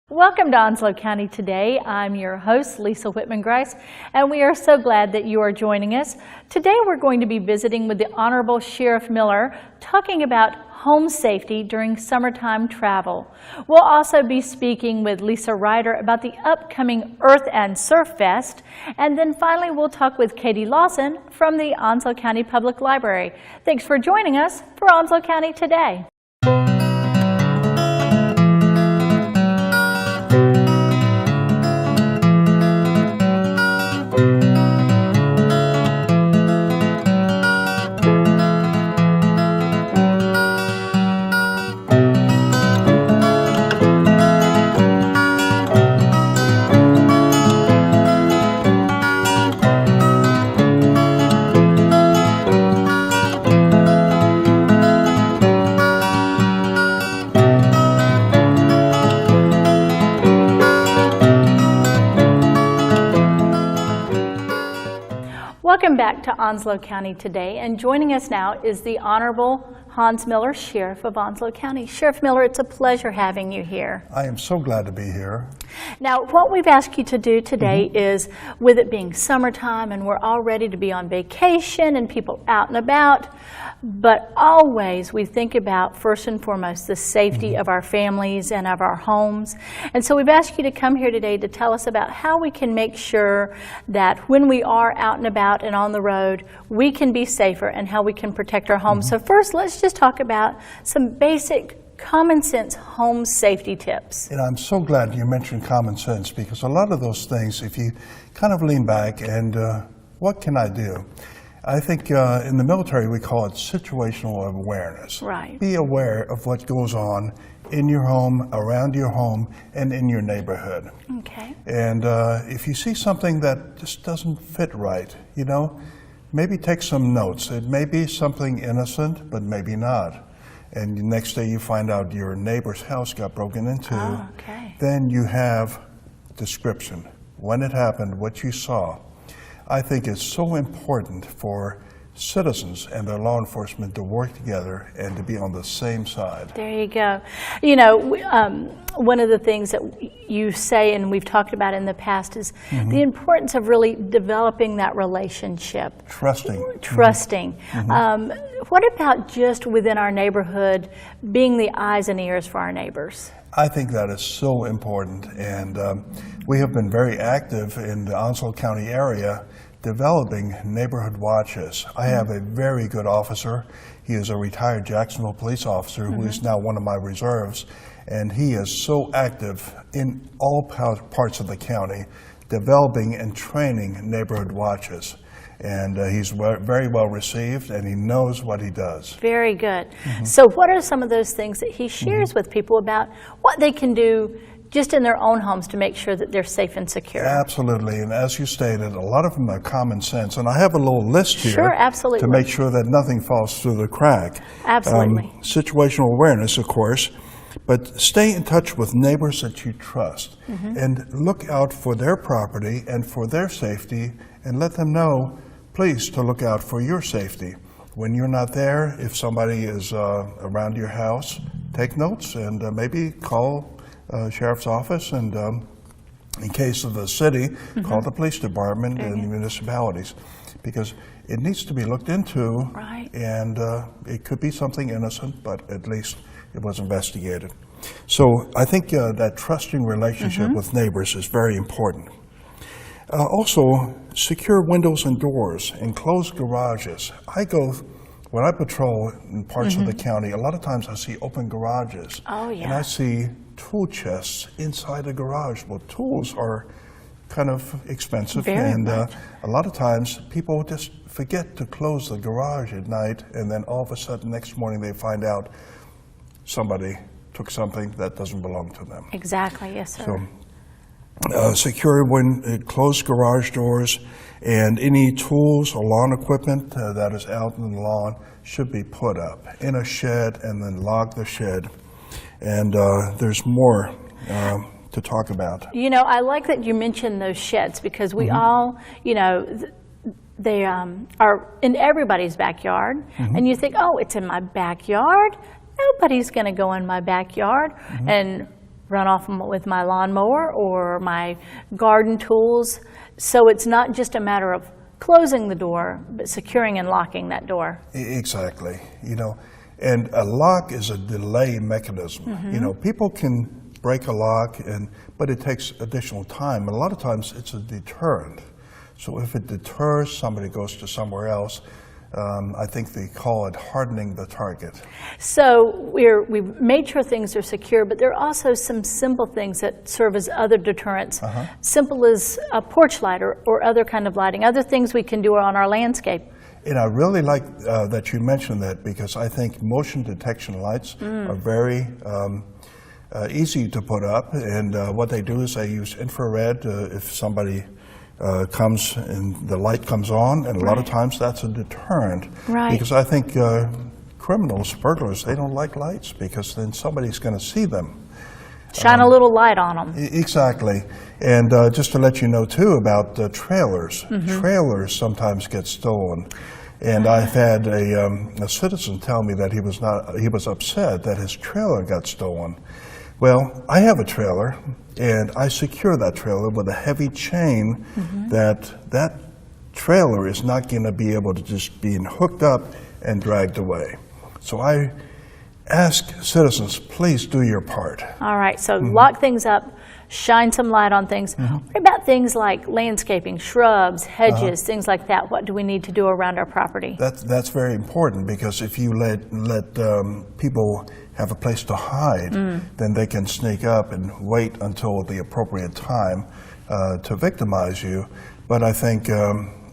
Welcome to Onslow County Today. I'm your host, Lisa Whitman-Grice, and we are so glad that you are joining us. Today we're going to be visiting with the Honorable Sheriff Miller, talking about home safety during summertime travel. We'll also be speaking with Lisa Ryder about the upcoming Earth and Surf Fest, and then finally we'll talk with Katie Lawson from the Onslow County Public Library. Thanks for joining us for Onslow County Today. Welcome back to Onslow County Today, and joining us now is the Honorable Hans Miller, Sheriff of Onslow County. Sheriff Miller, it's a pleasure having you here. I am so glad to be here. Now, what we've asked you to do today is, with it being summertime and we're all ready to be on vacation and people out and about, but always we think about, first and foremost, the safety of our families and of our homes. And so we've asked you to come here today to tell us about how we can make sure that when we are out and about and on the road, we can be safer and how we can protect our homes. So first, let's just talk about some basic common sense home safety tips. And I'm so glad you mentioned common sense, because a lot of those things, if you kind of lean back and what can I do? I think in the military we call it situational awareness. Right. Be aware of what goes on in your home, around your home, and in your neighborhood. Okay. And if you see something that just doesn't fit right, you know, maybe take some notes. It may be something innocent, but maybe not. And the next day you find out your neighbor's house got broken into. Oh, okay. Then you have description, when it happened, what you saw. I think it's so important for citizens and their law enforcement to work together and to be on the same side. There you go. You know, one of the things that you say, and we've talked about in the past, is the importance of really developing that relationship. Trusting. What about just within our neighborhood, being the eyes and ears for our neighbors? I think that is so important, and we have been very active in the Onslow County area developing neighborhood watches. I have a very good officer. He is a retired Jacksonville police officer who is now one of my reserves, and he is so active in all parts of the county developing and training neighborhood watches. And he's very well received, and he knows what he does. Very good. So what are some of those things that he shares with people about what they can do just in their own homes to make sure that they're safe and secure? Absolutely, and as you stated, a lot of them are common sense. And I have a little list here to make sure that nothing falls through the crack. Absolutely. Situational awareness, of course, but stay in touch with neighbors that you trust and look out for their property and for their safety, and let them know, please, to look out for your safety. When you're not there, if somebody is around your house, take notes and maybe call Sheriff's Office, and in case of the city, call the police department and the municipalities, because it needs to be looked into, and it could be something innocent, but at least it was investigated. So I think that trusting relationship with neighbors is very important. Also, secure windows and doors, enclosed garages. When I patrol in parts of the county, a lot of times I see open garages. Oh, yeah. And I see tool chests inside the garage. Well, tools are kind of expensive, and a lot of times people just forget to close the garage at night, and then all of a sudden next morning they find out somebody took something that doesn't belong to them. Exactly, yes, sir. So, secure closed garage doors, and any tools or lawn equipment that is out in the lawn should be put up in a shed and then log the shed. And there's more to talk about. You know, I like that you mentioned those sheds, because we all, you know, they are in everybody's backyard, and you think, oh, it's in my backyard? Nobody's going to go in my backyard. And run off with my lawnmower or my garden tools. So it's not just a matter of closing the door, but securing and locking that door. Exactly. And a lock is a delay mechanism. People can break a lock, but it takes additional time. And a lot of times it's a deterrent. So if it deters, somebody goes to somewhere else. I think they call it hardening the target. So we've made sure things are secure, but there are also some simple things that serve as other deterrents. Simple as a porch light or other kind of lighting, other things we can do on our landscape. And I really like that you mentioned that, because I think motion detection lights are very easy to put up. And what they do is they use infrared if somebody comes and the light comes on, and a lot of times that's a deterrent. Because I think criminals, burglars, they don't like lights because then somebody's going to see them. Shine a little light on them. Exactly. And just to let you know too about trailers. Trailers sometimes get stolen. And I've had a citizen tell me that he was upset that his trailer got stolen. Well, I have a trailer, and I secure that trailer with a heavy chain that trailer is not going to be able to just be hooked up and dragged away. So I ask citizens, please do your part. All right, so lock things up, shine some light on things. What about things like landscaping, shrubs, hedges, things like that? What do we need to do around our property? That's very important, because if you let people have a place to hide, then they can sneak up and wait until the appropriate time to victimize you. But I think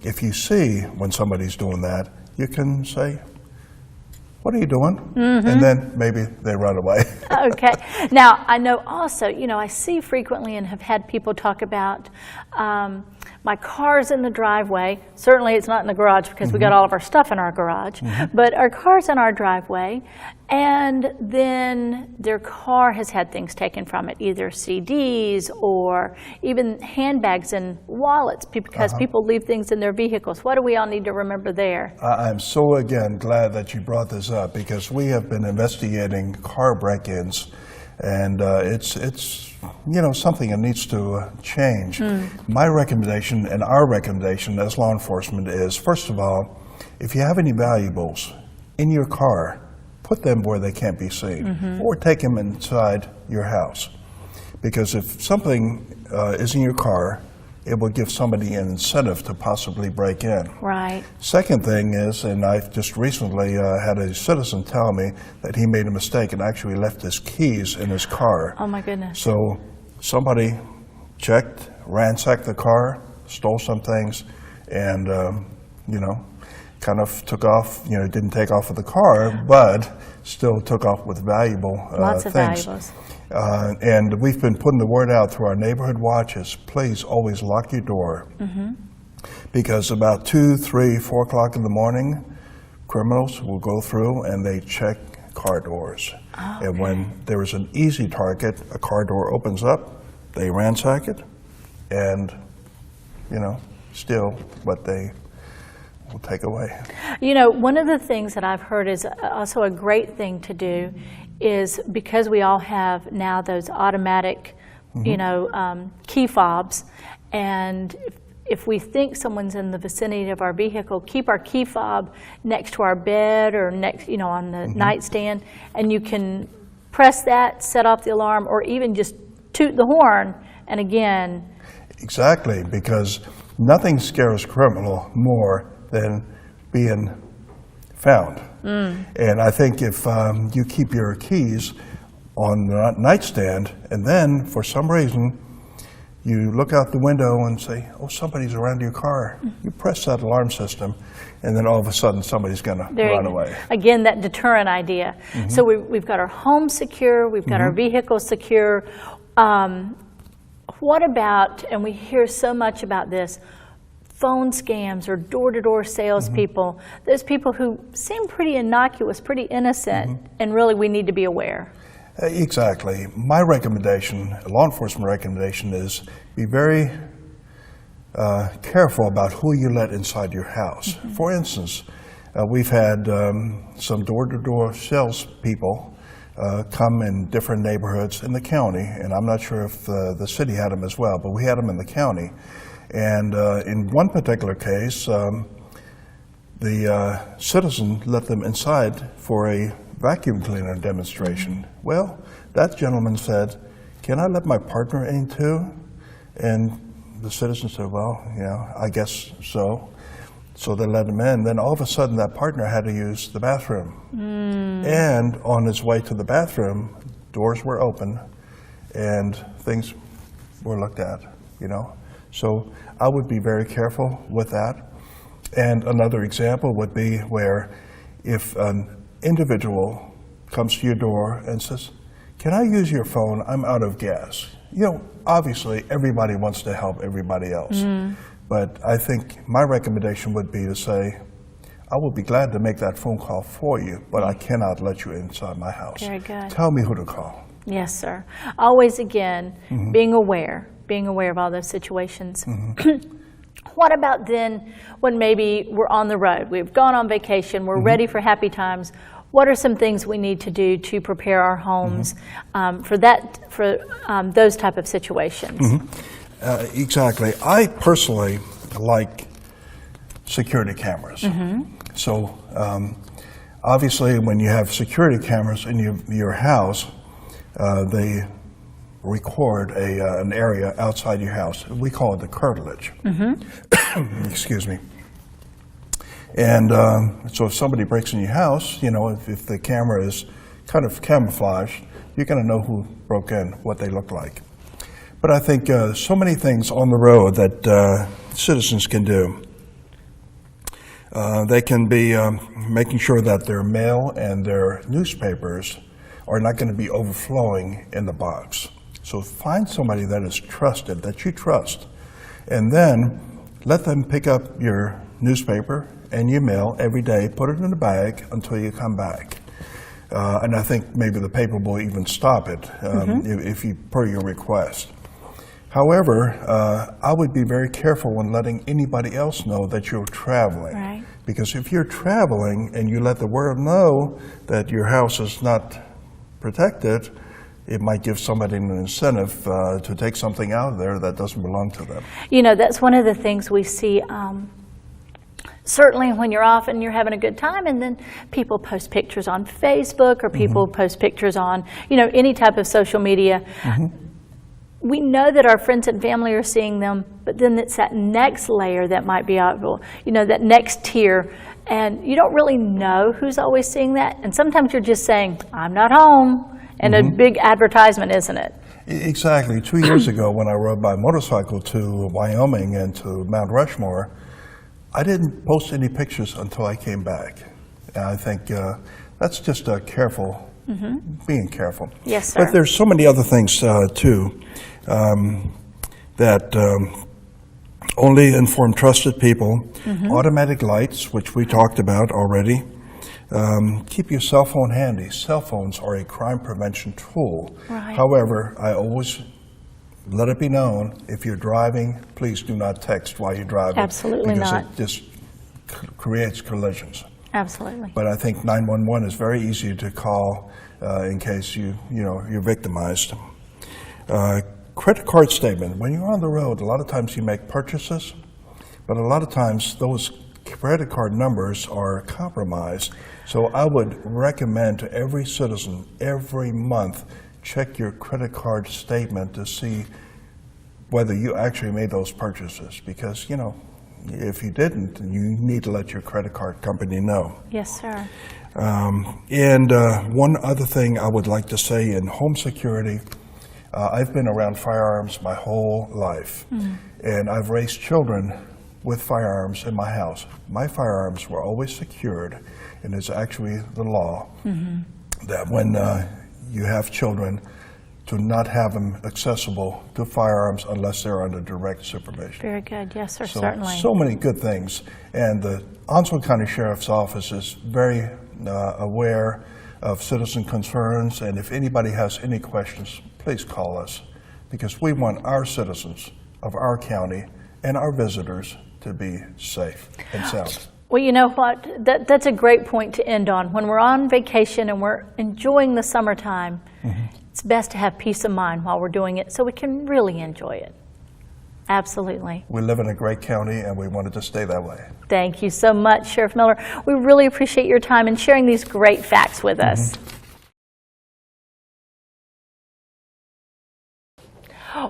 if you see when somebody's doing that, you can say, "What are you doing?" And then maybe they run away. Okay. Now, I know also, I see frequently and have had people talk about my car's in the driveway. Certainly it's not in the garage because we got all of our stuff in our garage. But our car's in our driveway, and then their car has had things taken from it, either CDs or even handbags and wallets, because people leave things in their vehicles. What do we all need to remember there? I'm so, again, glad that you brought this up, because we have been investigating car break-ins, and it's something that needs to change. My recommendation and our recommendation as law enforcement is, first of all, if you have any valuables in your car, put them where they can't be seen, or take them inside your house. Because if something is in your car, it will give somebody an incentive to possibly break in. Right. Second thing is, and I just recently had a citizen tell me that he made a mistake and actually left his keys in his car. Oh my goodness. So somebody checked, ransacked the car, stole some things, and kind of took off. Didn't take off with the car, but still took off with valuable Lots of things. valuables. And we've been putting the word out through our neighborhood watches. Please always lock your door. Because about 2, 3, 4 o'clock in the morning, criminals will go through and they check car doors. And when there is an easy target, a car door opens up, they ransack it, and steal what they will take away. One of the things that I've heard is also a great thing to do is, because we all have now those automatic, key fobs, and if we think someone's in the vicinity of our vehicle, keep our key fob next to our bed or next, on the nightstand, and you can press that, set off the alarm, or even just toot the horn, and again. Exactly, because nothing scares a criminal more than being found. And I think if you keep your keys on the nightstand, and then for some reason you look out the window and say, "Oh, somebody's around your car," you press that alarm system, and then all of a sudden somebody's going to run away. Again, that deterrent idea. So we've got our home secure, we've got our vehicles secure. What about, and we hear so much about this, phone scams or door-to-door salespeople, those people who seem pretty innocuous, pretty innocent, and really we need to be aware. Exactly. My recommendation, law enforcement recommendation, is be very careful about who you let inside your house. For instance, we've had some door-to-door salespeople come in different neighborhoods in the county, and I'm not sure if the city had them as well, but we had them in the county. And in one particular case, the citizen let them inside for a vacuum cleaner demonstration. Well, that gentleman said, "Can I let my partner in too?" And the citizen said, "Well, I guess so." So they let him in. Then all of a sudden, that partner had to use the bathroom. And on his way to the bathroom, doors were open and things were looked at, So I would be very careful with that. And another example would be where if an individual comes to your door and says, "Can I use your phone? I'm out of gas." Obviously everybody wants to help everybody else. But I think my recommendation would be to say, "I will be glad to make that phone call for you, but I cannot let you inside my house. Very good. Tell me who to call." Yes, sir. Always, again, being aware of all those situations. What about then when maybe we're on the road, we've gone on vacation, we're ready for happy times? What are some things we need to do to prepare our homes for those type of situations? Exactly. I personally like security cameras. So obviously when you have security cameras in your house, they record an area outside your house. We call it the curtilage. Excuse me. And so if somebody breaks in your house, if the camera is kind of camouflaged, you're going to know who broke in, what they look like. But I think so many things on the road that citizens can do. They can be making sure that their mail and their newspapers are not going to be overflowing in the box. So find somebody that is trusted, that you trust, and then let them pick up your newspaper and your mail every day, put it in a bag until you come back. And I think maybe the paper will even stop it if you per your request. However, I would be very careful when letting anybody else know that you're traveling. Right. Because if you're traveling and you let the world know that your house is not protected, it might give somebody an incentive to take something out of there that doesn't belong to them. That's one of the things we see, certainly when you're off and you're having a good time, and then people post pictures on Facebook or people post pictures on, any type of social media. We know that our friends and family are seeing them, but then it's that next layer that might be audible, that next tier, and you don't really know who's always seeing that. And sometimes you're just saying, "I'm not home," and a big advertisement, isn't it? Exactly. 2 years ago when I rode my motorcycle to Wyoming and to Mount Rushmore, I didn't post any pictures until I came back. And I think that's just being careful. Yes, sir. But there's so many other things too that only inform trusted people. Automatic lights, which we talked about already. Keep your cell phone handy. Cell phones are a crime prevention tool. Right. However, I always let it be known, if you're driving, please do not text while you're driving. Absolutely because not. It just creates collisions. Absolutely. But I think 911 is very easy to call in case you're victimized. Credit card statement. When you're on the road, a lot of times you make purchases, but a lot of times those credit card numbers are compromised. So I would recommend to every citizen every month, check your credit card statement to see whether you actually made those purchases, because if you didn't, you need to let your credit card company know. Yes, sir. And one other thing I would like to say in home security, I've been around firearms my whole life, and I've raised children with firearms in my house. My firearms were always secured, and it's actually the law that when you have children, to not have them accessible to firearms unless they're under direct supervision. Very good. Yes, sir, certainly. So many good things. And the Onslow County Sheriff's Office is very aware of citizen concerns, and if anybody has any questions, please call us, because we want our citizens of our county and our visitors to be safe and sound. Well, you know what? That's a great point to end on. When we're on vacation and we're enjoying the summertime, it's best to have peace of mind while we're doing it so we can really enjoy it. Absolutely. We live in a great county, and we wanted to stay that way. Thank you so much, Sheriff Miller. We really appreciate your time and sharing these great facts with us.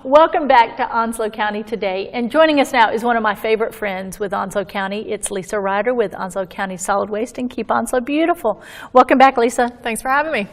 Welcome back to Onslow County Today, and joining us now is one of my favorite friends with Onslow County. It's Lisa Ryder with Onslow County Solid Waste and Keep Onslow Beautiful. Welcome back, Lisa. Thanks for having me.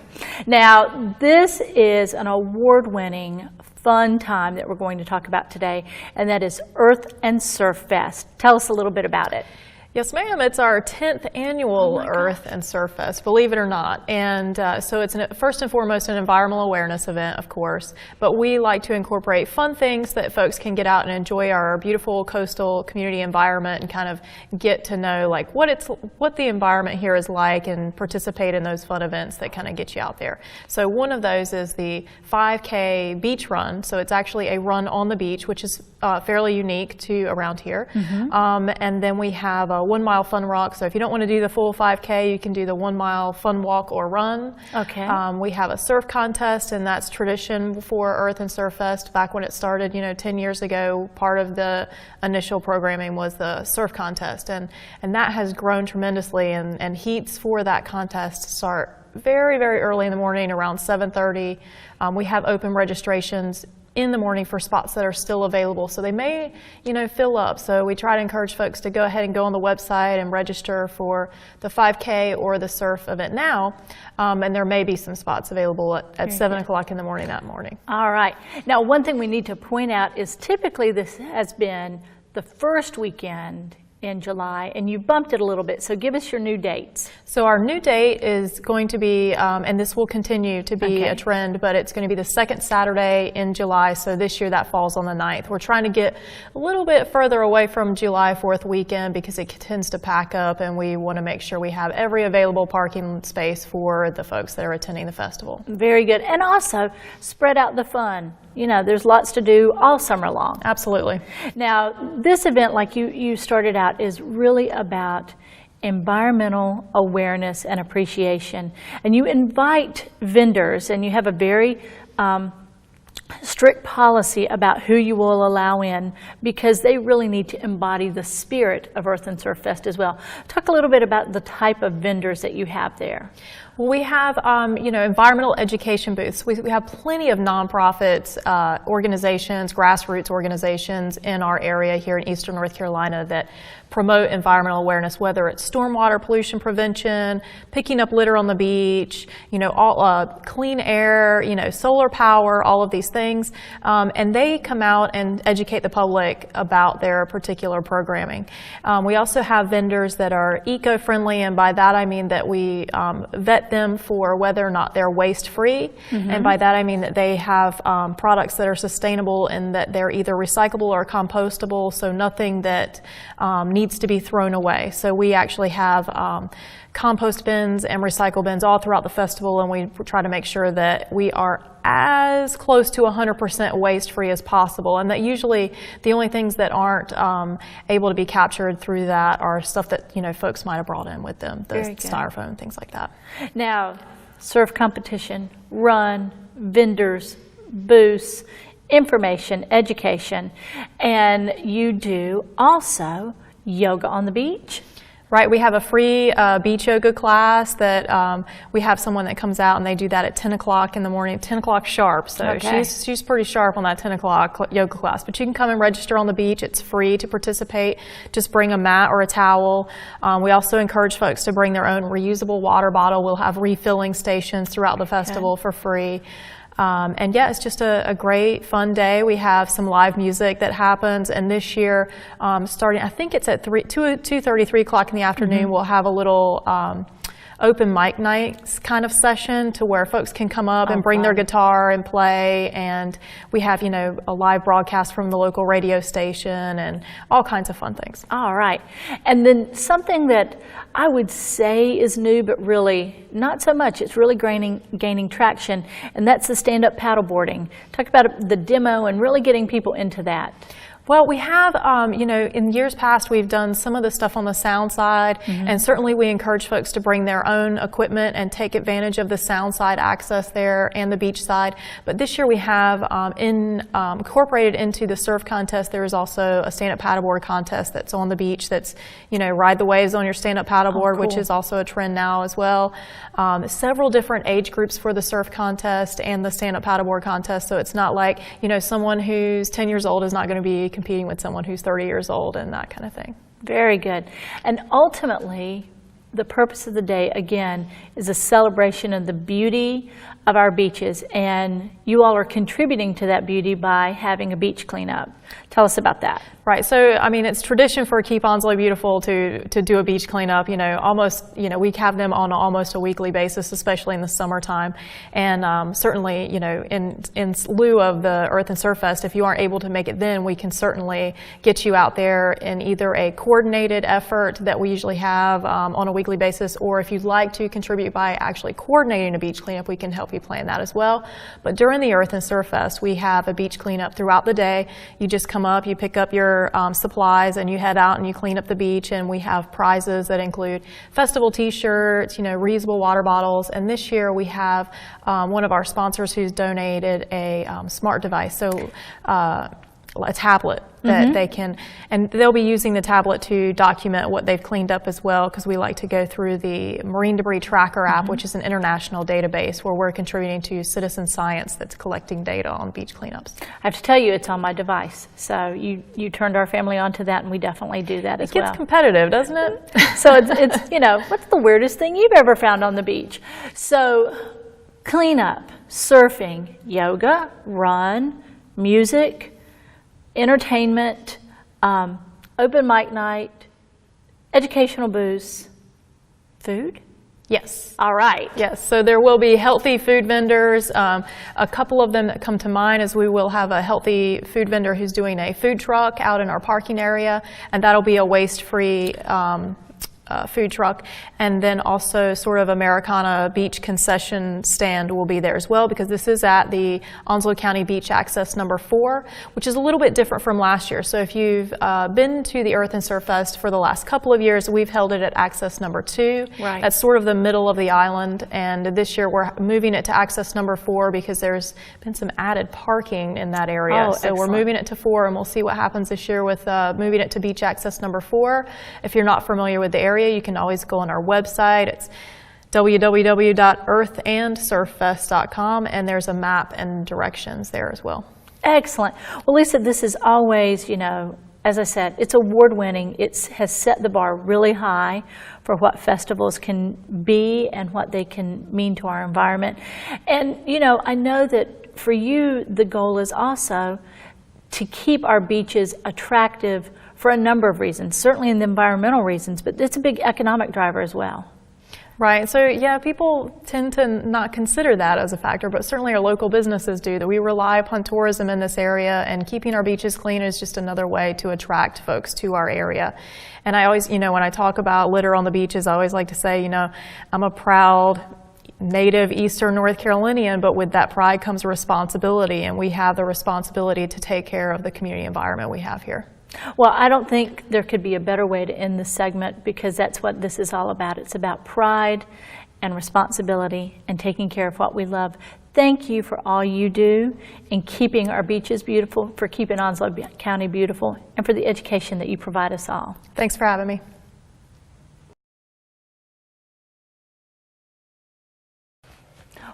Now, this is an award-winning, fun time that we're going to talk about today, and that is Earth and Surf Fest. Tell us a little bit about it. Yes, ma'am. It's our 10th annual Earth and Surf Fest, believe it or not. And so it's first and foremost an environmental awareness event, of course, but we like to incorporate fun things that folks can get out and enjoy our beautiful coastal community environment and kind of get to know like what the environment here is like and participate in those fun events that kind of get you out there. So one of those is the 5K beach run. So it's actually a run on the beach, which is fairly unique to around here. And then we have a 1 mile fun walk. So if you don't want to do the full 5K, you can do the 1 mile fun walk or run. Okay. We have a surf contest, and that's tradition for Earth and Surf Fest. Back when it started, 10 years ago, part of the initial programming was the surf contest, and that has grown tremendously. And heats for that contest start very, very early in the morning, around 7:30. We have open registrations in the morning for spots that are still available, so they may fill up. So we try to encourage folks to go ahead and go on the website and register for the 5K or the surf event now, and there may be some spots available at 7 o'clock in the morning that morning. All right. Now, one thing we need to point out is typically this has been the first weekend in July, and you bumped it a little bit, so give us your new dates. So our new date is going to be, and this will continue to be a trend, but it's going to be the second Saturday in July, so this year that falls on the 9th. We're trying to get a little bit further away from July 4th weekend because it tends to pack up, and we want to make sure we have every available parking space for the folks that are attending the festival. Very good. And also, spread out the fun. There's lots to do all summer long. Absolutely. Now, this event, like you started out, is really about environmental awareness and appreciation. And you invite vendors, and you have a very strict policy about who you will allow in because they really need to embody the spirit of Earth and Surf Fest as well. Talk a little bit about the type of vendors that you have there. Well, we have, environmental education booths. We have plenty of nonprofits, organizations, grassroots organizations in our area here in Eastern North Carolina that promote environmental awareness, whether it's stormwater pollution prevention, picking up litter on the beach, all clean air, solar power, all of these things. And they come out and educate the public about their particular programming. We also have vendors that are eco-friendly, and by that I mean that we vet them for whether or not they're waste-free, and by that I mean that they have products that are sustainable and that they're either recyclable or compostable, so nothing that needs to be thrown away. So we actually have compost bins and recycle bins all throughout the festival, and we try to make sure that we are as close to 100% waste-free as possible, and that usually the only things that aren't able to be captured through that are stuff that folks might have brought in with them, the styrofoam, things like that. Now, surf competition, run, vendors, booths, information, education, and you do also yoga on the beach. Right, we have a free beach yoga class that we have someone that comes out and they do that at 10 o'clock in the morning, 10 o'clock sharp. So she's pretty sharp on that 10 o'clock yoga class. But you can come and register on the beach. It's free to participate. Just bring a mat or a towel. We also encourage folks to bring their own reusable water bottle. We'll have refilling stations throughout the festival for free. And yeah, it's just a great, fun day. We have some live music that happens, and this year, starting, I think it's at 2:30, 3 o'clock in the afternoon, we'll have a little open mic nights kind of session to where folks can come up and bring their guitar and play, and we have, a live broadcast from the local radio station and all kinds of fun things. All right. And then something that I would say is new, but really not so much. It's really gaining traction, and that's the stand-up paddleboarding. Talk about the demo and really getting people into that. Well, we have, in years past, we've done some of the stuff on the sound side, and certainly we encourage folks to bring their own equipment and take advantage of the sound side access there and the beach side. But this year we have incorporated into the surf contest, there is also a stand-up paddleboard contest that's on the beach that's, ride the waves on your stand-up paddleboard, which is also a trend now as well. Several different age groups for the surf contest and the stand-up paddleboard contest, so it's not like, someone who's 10 years old is not going to be competing with someone who's 30 years old and that kind of thing. Very good. And ultimately, the purpose of the day, again, is a celebration of the beauty of our beaches, and you all are contributing to that beauty by having a beach cleanup. Tell us about that. Right, so it's tradition for Keep Onslow Beautiful to do a beach cleanup. We have them on almost a weekly basis, especially in the summertime. And certainly, in lieu of the Earth and Surf Fest, if you aren't able to make it then, we can certainly get you out there in either a coordinated effort that we usually have on a weekly basis, or if you'd like to contribute by actually coordinating a beach cleanup, we can help you plan that as well. But during the Earth and Surf Fest, we have a beach cleanup throughout the day. You just come up, you pick up your supplies, and you head out and you clean up the beach, and we have prizes that include festival t-shirts, reusable water bottles, and this year we have one of our sponsors who's donated a smart device, so a tablet that they can, and they'll be using the tablet to document what they've cleaned up as well, because we like to go through the Marine Debris Tracker app, which is an international database where we're contributing to citizen science that's collecting data on beach cleanups. I have to tell you, it's on my device. So you turned our family onto that, and we definitely do that as well. It gets competitive, doesn't it? So it's what's the weirdest thing you've ever found on the beach? So cleanup, surfing, yoga, run, music, entertainment, open mic night, educational booths, food? Yes. All right. Yes, so there will be healthy food vendors. A couple of them that come to mind is we will have a healthy food vendor who's doing a food truck out in our parking area, and that'll be a waste-free food truck, and then also sort of Americana beach concession stand will be there as well, because this is at the Onslow County Beach Access number 4, which is a little bit different from last year. So if you've been to the Earth and Surf Fest for the last couple of years, we've held it at Access number 2. Right. That's sort of the middle of the island, and this year we're moving it to Access number 4 because there's been some added parking in that area. Oh, so excellent. We're moving it to 4, and we'll see what happens this year with moving it to Beach Access number 4. If you're not familiar with the area, you can always go on our website. It's www.earthandsurffest.com, and there's a map and directions there as well. Excellent. Well, Lisa, this is always, as I said, it's award-winning. It has set the bar really high for what festivals can be and what they can mean to our environment. And, I know that for you, the goal is also to keep our beaches attractive for a number of reasons, certainly in the environmental reasons, but it's a big economic driver as well. Right, so yeah, people tend to not consider that as a factor, but certainly our local businesses do, that we rely upon tourism in this area, and keeping our beaches clean is just another way to attract folks to our area. And I always, when I talk about litter on the beaches, I always like to say, I'm a proud native Eastern North Carolinian, but with that pride comes responsibility, and we have the responsibility to take care of the community environment we have here. Well, I don't think there could be a better way to end this segment, because that's what this is all about. It's about pride and responsibility and taking care of what we love. Thank you for all you do in keeping our beaches beautiful, for keeping Onslow County beautiful, and for the education that you provide us all. Thanks for having me.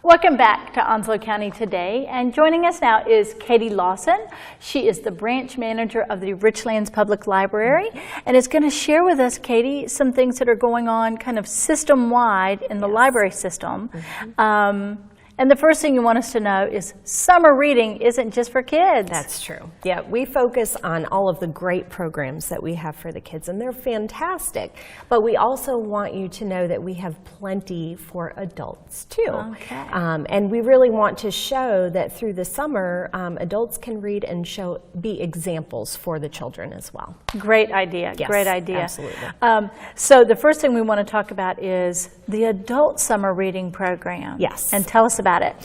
Welcome back to Onslow County Today, and joining us now is Katie Lawson. She is the branch manager of the Richlands Public Library, and is going to share with us, Katie, some things that are going on kind of system-wide in the library system. And the first thing you want us to know is summer reading isn't just for kids. That's true. Yeah, we focus on all of the great programs that we have for the kids, and they're fantastic. But we also want you to know that we have plenty for adults, too. Okay. And we really want to show that through the summer, adults can read and be examples for the children as well. Great idea. Yes, great idea. Absolutely. So the first thing we want to talk about is the adult summer reading program. Yes. And tell us about about it.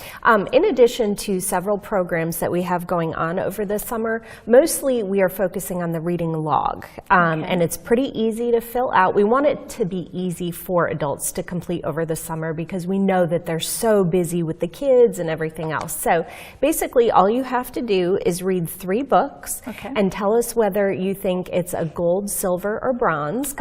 In addition to several programs that we have going on over the summer, mostly we are focusing on the reading log. And it's pretty easy to fill out. We want it to be easy for adults to complete over the summer because we know that they're so busy with the kids and everything else. So basically all you have to do is read 3 books and tell us whether you think it's a gold, silver, or bronze,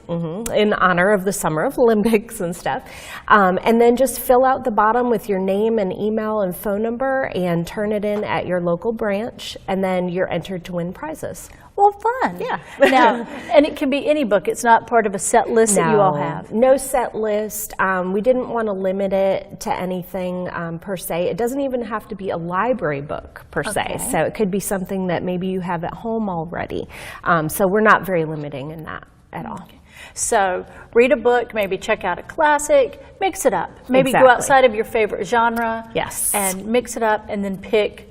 in honor of the Summer Olympics and stuff. And then just fill out the bottom with your name and email and phone number and turn it in at your local branch, and then you're entered to win prizes. Well, fun. Yeah. Now, and it can be any book. It's not part of a set list that you all have. No set list. We didn't want to limit it to anything per se. It doesn't even have to be a library book per se. So it could be something that maybe you have at home already. So we're not very limiting in that at all. So read a book, maybe check out a classic, mix it up. Maybe go outside of your favorite genre. Yes. And mix it up and then pick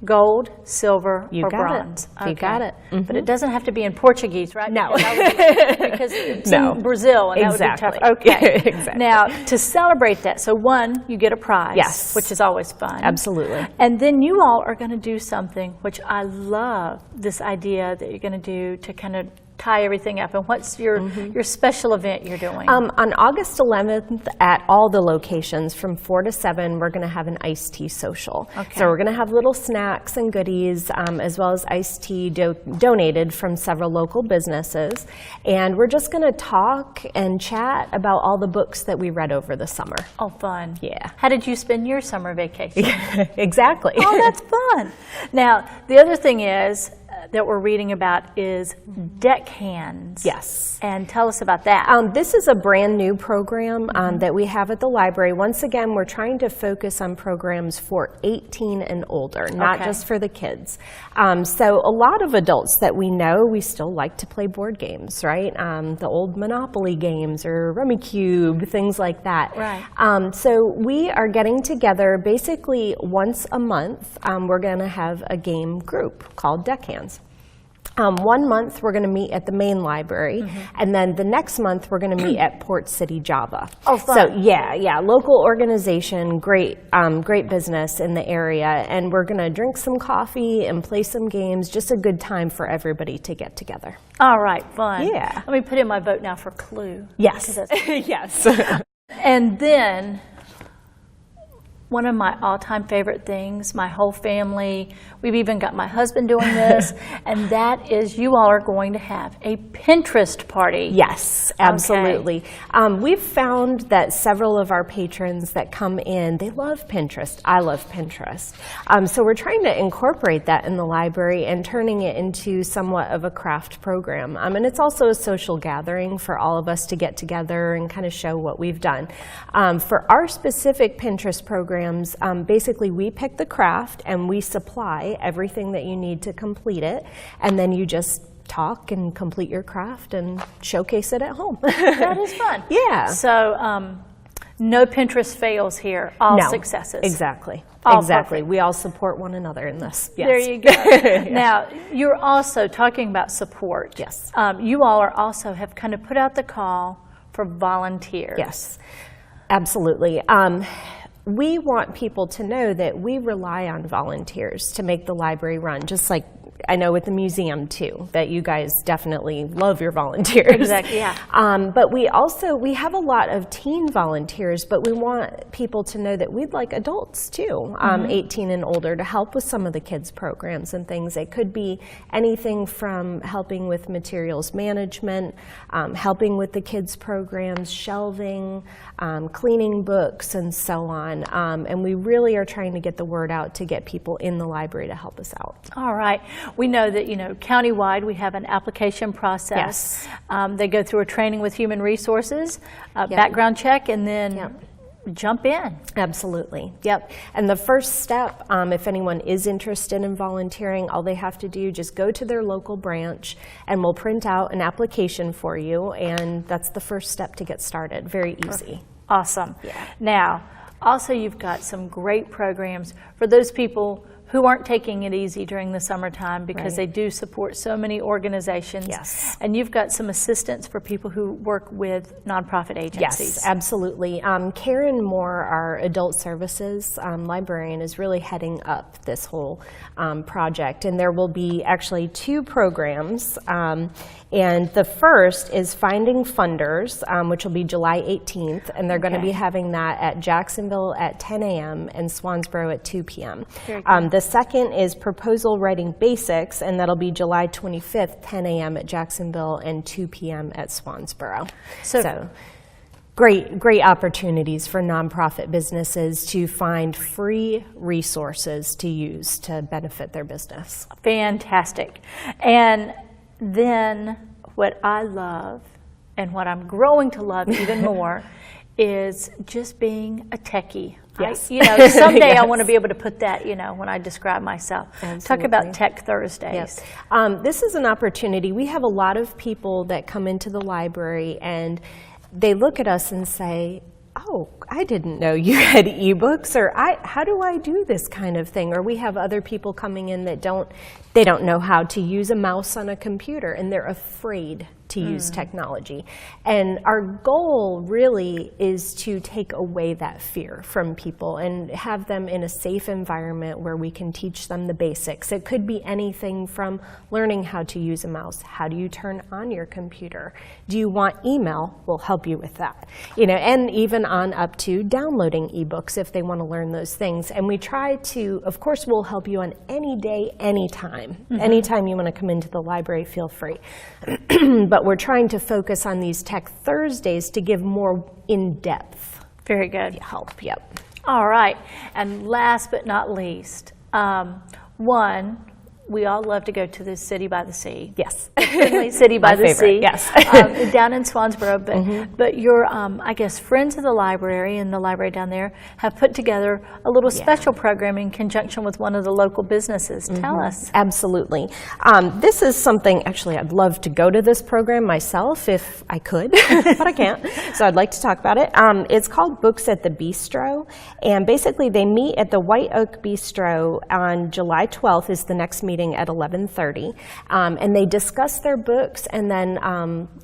gold, silver, or got bronze. it. You got it. But it doesn't have to be in Portuguese, right? No. Because it's in Brazil, and that would be tough. Okay. Exactly. Now, to celebrate that, so one, you get a prize, Yes. which is always fun. Absolutely. And then you all are going to do something, which I love, this idea that you're going to do to kind of tie everything up. And what's your special event you're doing? On August 11th, at all the locations from 4 to 7, we're going to have an iced tea social. So we're going to have little snacks and goodies, as well as iced tea donated from several local businesses. And we're just going to talk and chat about all the books that we read over the summer. Oh, fun. Yeah. How did you spend your summer vacation? Exactly. Oh, that's fun. Now, the other thing is, that we're reading about is deckhands. Yes. And tell us about that. This is a brand new program that we have at the library. Once again, we're trying to focus on programs for 18 and older, not just for the kids. So a lot of adults that we know, we still like to play board games, right? The old Monopoly games or Rummikub, things like that. Right. So we are getting together basically once a month. We're going to have a game group called Deckhands. 1 month we're going to meet at the main library, and then the next month we're going to meet at Port City, Java. Oh, fun. So yeah, local organization, great business in the area, and we're going to drink some coffee and play some games. Just a good time for everybody to get together. All right, fun. Yeah. Let me put in my vote now for Clue. Yes. Yes. And then, one of my all-time favorite things, my whole family, we've even got my husband doing this, and that is you all are going to have a Pinterest party. Yes, absolutely. We've found that several of our patrons that come in, they love Pinterest. I love Pinterest. So we're trying to incorporate that in the library and turning it into somewhat of a craft program. And it's also a social gathering for all of us to get together and kind of show what we've done. For our specific Pinterest program, basically we pick the craft and we supply everything that you need to complete it, and then you just talk and complete your craft and showcase it at home. That is fun. Yeah. So no Pinterest fails here, all successes. Exactly. All exactly. perfect. We all support one another in this. Yes. There you go. Now, you're also talking about support. Yes. You all are also have kind of put out the call for volunteers. Yes, absolutely. We want people to know that we rely on volunteers to make the library run, just like I know with the museum too, that you guys definitely love your volunteers. Exactly, yeah. But we have a lot of teen volunteers, but we want people to know that we'd like adults too, 18 and older, to help with some of the kids programs and things. It could be anything from helping with materials management, helping with the kids programs, shelving, cleaning books, and so on. And we really are trying to get the word out to get people in the library to help us out. All right. We know that, countywide we have an application process. Yes. They go through a training with Human Resources, background check, and then jump in. Absolutely. Yep. And the first step, if anyone is interested in volunteering, all they have to do, just go to their local branch and we'll print out an application for you, and that's the first step to get started. Very easy. Awesome. Yeah. Now, also you've got some great programs for those people who aren't taking it easy during the summertime because they do support so many organizations. Yes. And you've got some assistance for people who work with nonprofit agencies. Yes, absolutely. Karen Moore, our adult services librarian, is really heading up this whole project. And there will be actually 2 programs. And the first is Finding Funders, which will be July 18th. And they're going to be having that at Jacksonville at 10 a.m. and Swansboro at 2 p.m. The second is Proposal Writing Basics, and that'll be July 25th, 10 a.m. at Jacksonville and 2 p.m. at Swansboro. So great opportunities for nonprofit businesses to find free resources to use to benefit their business. Fantastic. And then what I love, and what I'm growing to love even more, is just being a techie. Yes. Someday I want to be able to put that, when I describe myself. Absolutely. Talk about Tech Thursdays. Yes. This is an opportunity. We have a lot of people that come into the library and they look at us and say, oh, I didn't know you had ebooks, or how do I do this kind of thing? Or we have other people coming in that don't know how to use a mouse on a computer, and they're afraid to use technology. And our goal really is to take away that fear from people and have them in a safe environment where we can teach them the basics. It could be anything from learning how to use a mouse. How do you turn on your computer? Do you want email? We'll help you with that. And even on up to downloading ebooks if they want to learn those things. And we try to, of course, we'll help you on any day, anytime. Anytime you want to come into the library, feel free. But we're trying to focus on these Tech Thursdays to give more in-depth Very good. help. Yep. All right. And last but not least, one, we all love to go to the City by the Sea. Yes. City by the Sea. Yes. Down in Swansboro. But your, I guess, friends of the library and the library down there have put together a little special program in conjunction with one of the local businesses. Tell us. Absolutely. This is something, actually, I'd love to go to this program myself if I could, but I can't. So I'd like to talk about it. It's called Books at the Bistro. And basically, they meet at the White Oak Bistro on July 12th is the next meeting at 11:30, and they discuss their books, and then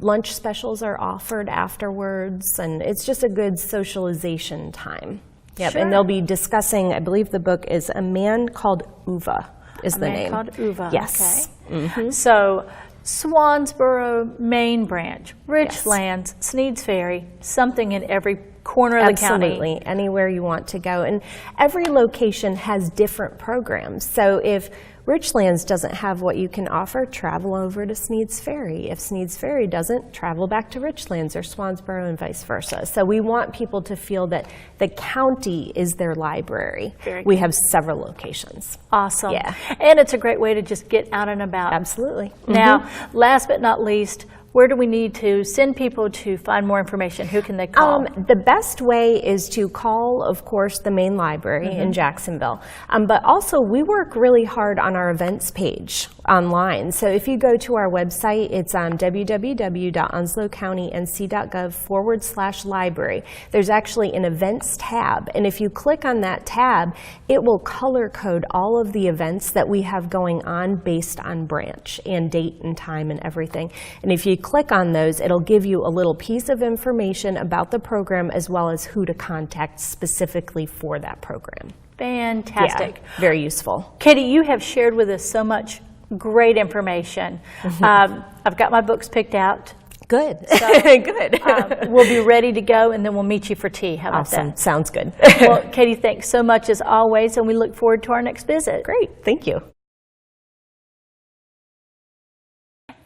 lunch specials are offered afterwards, and it's just a good socialization time. Yep. Sure. And they'll be discussing, I believe the book is A Man Called Uva is the name. A Man Called Uva. Yes. Okay. So Swansboro main branch, Richlands, Sneads Ferry, something in every corner of the county. Absolutely, anywhere you want to go. And every location has different programs. So if Richlands doesn't have what you can offer, travel over to Sneads Ferry. If Sneads Ferry doesn't, travel back to Richlands or Swansboro and vice versa. So we want people to feel that the county is their library. We have several locations. Awesome. Yeah. And it's a great way to just get out and about. Absolutely. Now, last but not least, where do we need to send people to find more information? Who can they call? The best way is to call, of course, the main library in Jacksonville. But also, we work really hard on our events page online. So if you go to our website, it's www.onslowcountync.gov/library. There's actually an events tab. And if you click on that tab, it will color code all of the events that we have going on based on branch and date and time and everything. And if you click on those, it'll give you a little piece of information about the program as well as who to contact specifically for that program. Fantastic. Yeah, very useful. Katie, you have shared with us so much great information. I've got my books picked out. Good. So, good. We'll be ready to go, and then we'll meet you for tea. How about Awesome. that? Sounds good. Well, Katie, thanks so much as always, and we look forward to our next visit. Great. Thank you.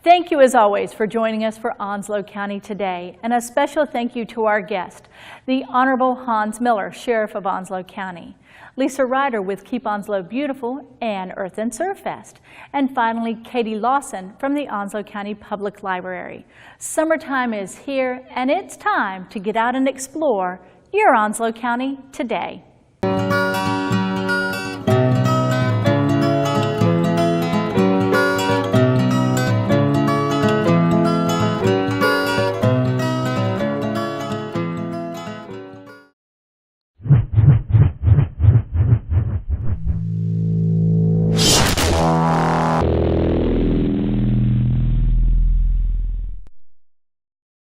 Thank you, as always, for joining us for Onslow County Today, and a special thank you to our guest, the Honorable Hans Miller, Sheriff of Onslow County, Lisa Ryder with Keep Onslow Beautiful and Earth and Surf Fest, and finally, Katie Lawson from the Onslow County Public Library. Summertime is here, and it's time to get out and explore your Onslow County today.